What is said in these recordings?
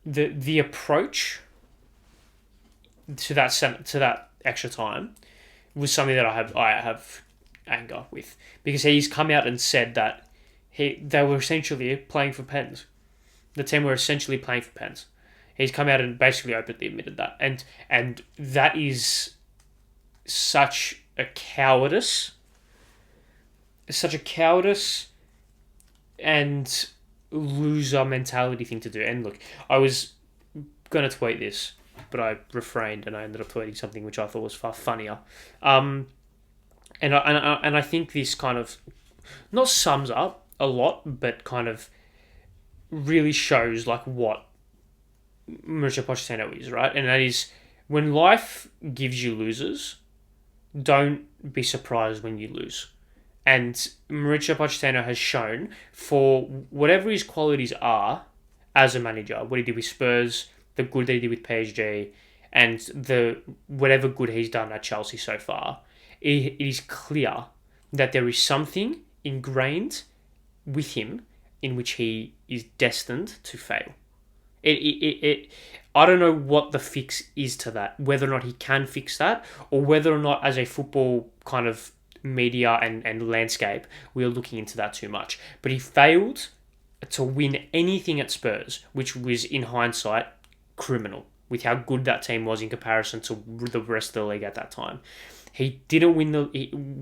the approach to that extra time was something that I have anger with, because he's come out and said that they were essentially playing for pens. The team were essentially playing for pens. He's come out and basically openly admitted that, and that is such a cowardice. Such a cowardice and loser mentality thing to do. And look, I was gonna tweet this, but I refrained and I ended up tweeting something which I thought was far funnier. And I think this kind of not sums up a lot, but kind of really shows like what Mauricio Pochettino is, right? And that is, when life gives you losers, don't be surprised when you lose. And Mauricio Pochettino has shown, for whatever his qualities are as a manager, what he did with Spurs, the good that he did with PSG, and the whatever good he's done at Chelsea so far, it is clear that there is something ingrained with him in which he is destined to fail. I don't know what the fix is to that, whether or not he can fix that, or whether or not as a football kind of media and landscape, we are looking into that too much. But he failed to win anything at Spurs, which was, in hindsight, criminal, with how good that team was in comparison to the rest of the league at that time. He didn't win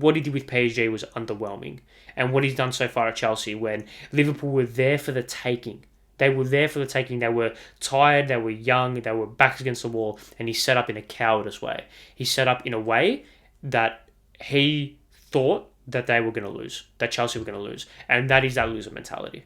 what he did with PSG was underwhelming. And what he's done so far at Chelsea, when Liverpool were there for the taking. They were there for the taking. They were tired, they were young, they were backs against the wall, and he set up in a cowardice way. He set up in a way that he thought that they were going to lose, that Chelsea were going to lose. And that is that loser mentality.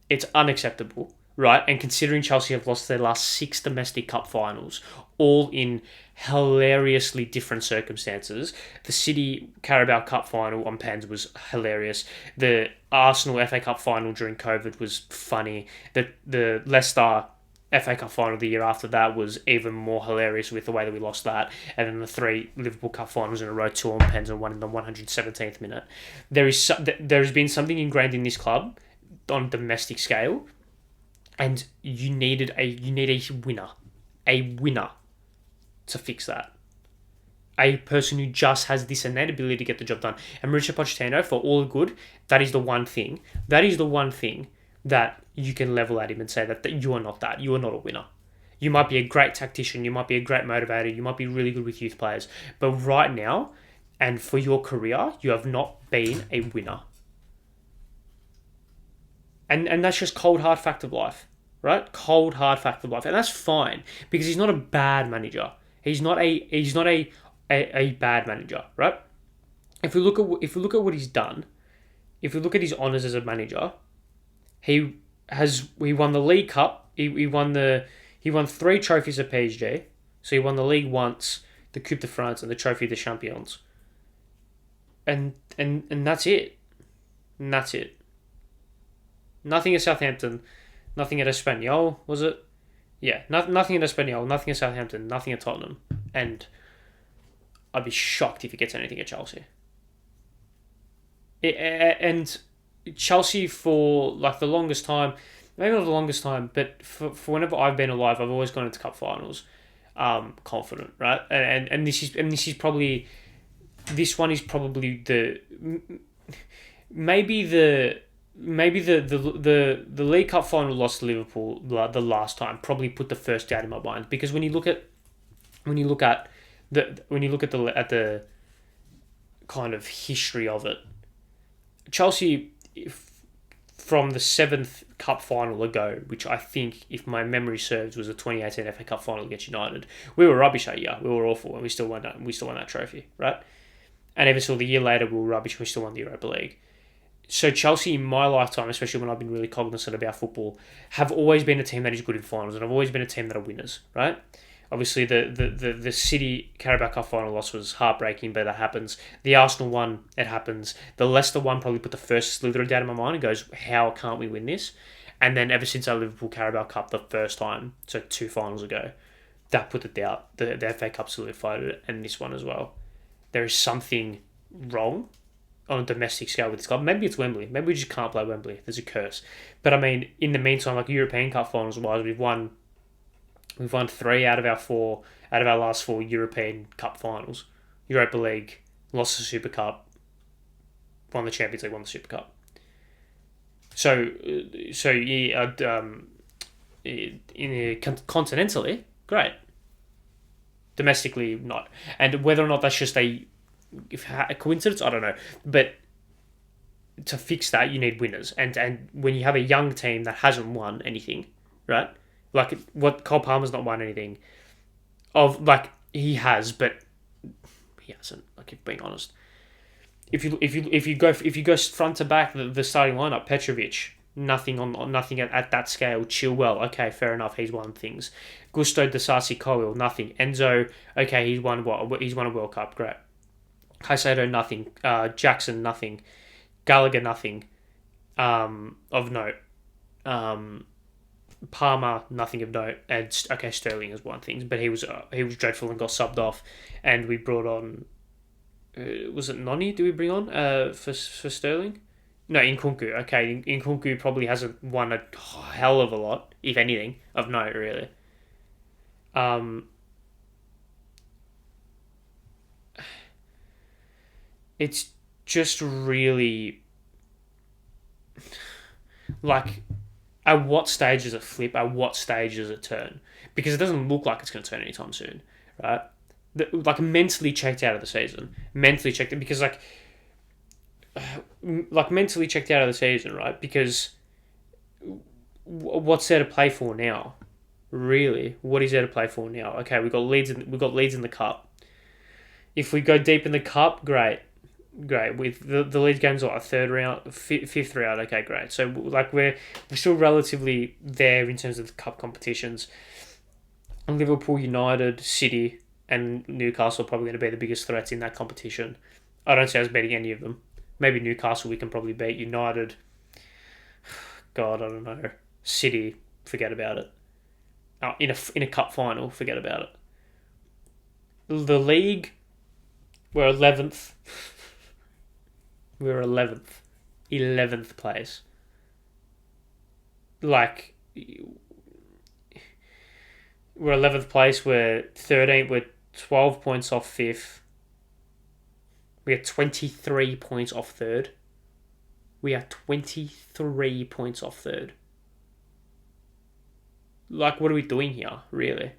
It's unacceptable, right? And considering Chelsea have lost their last 6 domestic cup finals, all in hilariously different circumstances. The City Carabao Cup final on pens was hilarious. The Arsenal FA Cup final during COVID was funny. The Leicester FA Cup final the year after that was even more hilarious with the way that we lost that. And then the 3 Liverpool Cup finals in a row, 2 on pens and 1 in the 117th minute. There has been something ingrained in this club on a domestic scale, and you need a winner to fix that. A person who just has this innate ability to get the job done. And Mauricio Pochettino, for all good, that is the one thing. That is the one thing that you can level at him and say that you are not that. You are not a winner. You might be a great tactician. You might be a great motivator. You might be really good with youth players. But right now, and for your career, you have not been a winner. And that's just cold, hard fact of life. Right? Cold, hard fact of life. And that's fine, because he's not a bad manager. He's not a bad manager, right? If we look at what he's done, if we look at his honours as a manager, he won the League Cup. He won 3 trophies at PSG. So he won the league once, the Coupe de France, and the Trophy des Champions. And that's it. And that's it. Nothing at Southampton, nothing at Espanyol, was it? Yeah, nothing at Espanyol, nothing at Southampton, nothing at Tottenham. And I'd be shocked if he gets anything at Chelsea. And Chelsea, for like the longest time, maybe not the longest time, but for whenever I've been alive, I've always gone into cup finals confident, right? And this is probably, this one is probably maybe the League Cup final loss to Liverpool the last time probably put the first doubt in my mind, because when you look at the kind of history of it, Chelsea, from the 7th cup final ago, which I think, if my memory serves, was the 2018 FA Cup final against United, we were rubbish that year. We were awful, and we still won that trophy, right? And ever till the year later, we were rubbish and we still won the Europa League. So Chelsea, in my lifetime, especially when I've been really cognizant about football, have always been a team that is good in finals, and have always been a team that are winners, right? Obviously, the City Carabao Cup final loss was heartbreaking, but that happens. The Arsenal one, it happens. The Leicester one probably put the first slither of doubt in my mind and goes, how can't we win this? And then ever since our Liverpool Carabao Cup the first time, so 2 finals ago, that put the doubt. The FA Cup solidified it, and this one as well. There is something wrong on a domestic scale with this club. Maybe it's Wembley. Maybe we just can't play Wembley. There's a curse. But I mean, in the meantime, like European Cup finals wise, we've won 3 out of our last 4 European Cup finals. Europa League, lost the Super Cup, won the Champions League, won the Super Cup. So yeah, continentally, great. Domestically, not. And whether or not that's just a coincidence, I don't know. But to fix that, you need winners. And when you have a young team that hasn't won anything, right? Like what Cole Palmer's not won anything. He has, but he hasn't. Like, being honest. If you go front to back, the starting lineup, Petrovic, nothing at that scale. Chilwell, okay, fair enough, he's won things. Gusto Disasi Coyle, nothing. Enzo, okay, he's won a World Cup, great. Caicedo, nothing. Jackson, nothing. Gallagher, nothing. Of note. Palmer, nothing of note. And okay, Sterling has won things, but he was dreadful and got subbed off. And we brought on. Was it Noni? Do we bring on for Sterling? No, Nkunku. Okay, Nkunku probably hasn't won a hell of a lot, if anything, of note, really. It's just really like, at what stage does it flip? At what stage does it turn? Because it doesn't look like it's going to turn anytime soon, right? Mentally checked out of the season. Mentally checked, because mentally checked out of the season, right? Because what's there to play for now? Really, what is there to play for now? Okay, we got Leeds in the cup. If we go deep in the cup, great. With the Leeds games, a third round, fifth round. Okay, great. So we're still relatively there in terms of the cup competitions. Liverpool, United, City, and Newcastle are probably going to be the biggest threats in that competition. I don't see us beating any of them. Maybe Newcastle we can probably beat. United, God, I don't know. City, forget about it. In a cup final, forget about it. The league, we're 11th. We're 11th. 11th place. Like, we're 11th place. We're 13th. We're 12 points off 5th. We are 23 points off 3rd. We are 23 points off 3rd. Like, what are we doing here, really?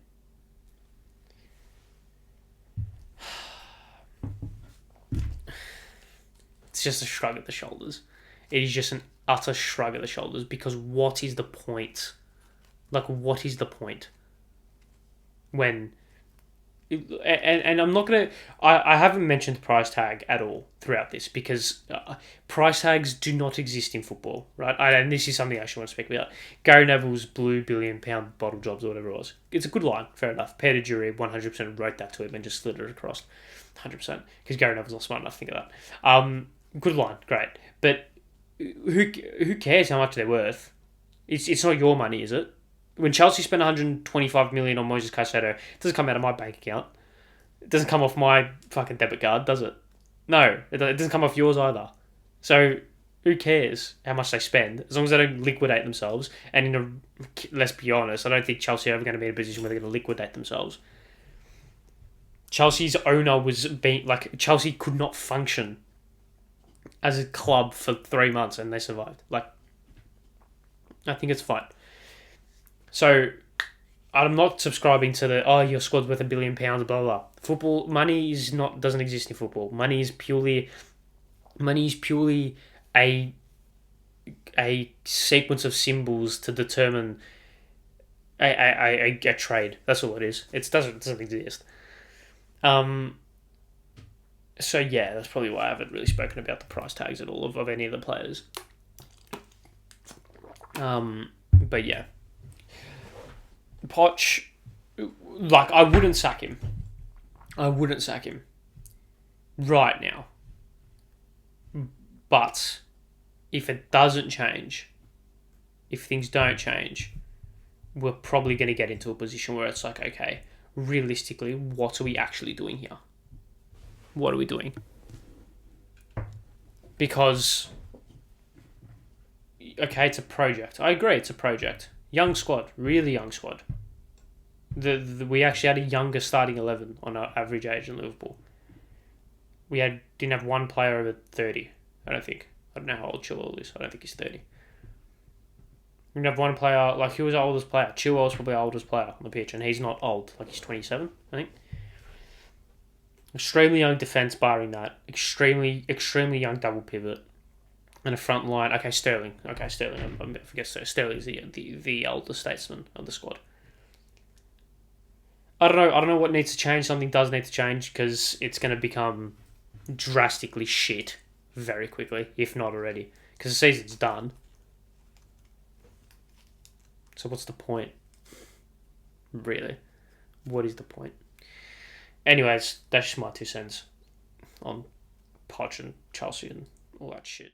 It's just a shrug at the shoulders. It is just an utter shrug at the shoulders, because what is the point? Like, what is the point? When... And I'm not going to... I haven't mentioned price tag at all throughout this, because price tags do not exist in football, right? And this is something I actually want to speak about. Gary Neville's blue £1 billion bottle jobs, or whatever it was. It's a good line, fair enough. Peter Jury 100% wrote that to him and just slid it across. 100%. Because Gary Neville's not smart enough to think of that. Good line, great. But who cares how much they're worth? It's not your money, is it? When Chelsea spent 125 million on Moises Caicedo, it doesn't come out of my bank account. It doesn't come off my fucking debit card, does it? No, it doesn't come off yours either. So who cares how much they spend, as long as they don't liquidate themselves? And let's be honest, I don't think Chelsea are ever going to be in a position where they're going to liquidate themselves. Chelsea's owner Chelsea could not function as a club for 3 months, and they survived. I think it's fine. So, I'm not subscribing to your squad's worth £1 billion, blah, blah, blah. Football, money doesn't exist in football. Money is purely a sequence of symbols to determine a trade. That's all it is. It doesn't exist. So yeah, that's probably why I haven't really spoken about the price tags at all of any of the players. But yeah. Poch, I wouldn't sack him. Right now. But if it doesn't change, if things don't change, we're probably going to get into a position where it's like, okay, realistically, what are we actually doing here? What are we doing? because, okay, it's a project. I agree, it's a project. Young squad, really young squad. We actually had a younger starting 11 on our average age in Liverpool. We didn't have one player over 30, I don't think. I don't know how old Chilwell is. I don't think he's 30. We didn't have one player, like, who was our oldest player? Chilwell's probably our oldest player on the pitch, and he's not old. Like, he's 27, I think. Extremely young defence, barring that. Extremely young double pivot. And a front line. Okay, Sterling. I forget Sterling's the elder statesman of the squad. I don't know what needs to change. Something does need to change because it's going to become drastically shit very quickly, if not already. Because the season's done. So what's the point? Really? What is the point? Anyways, that's just my 2 cents on Poch and Chelsea and all that shit.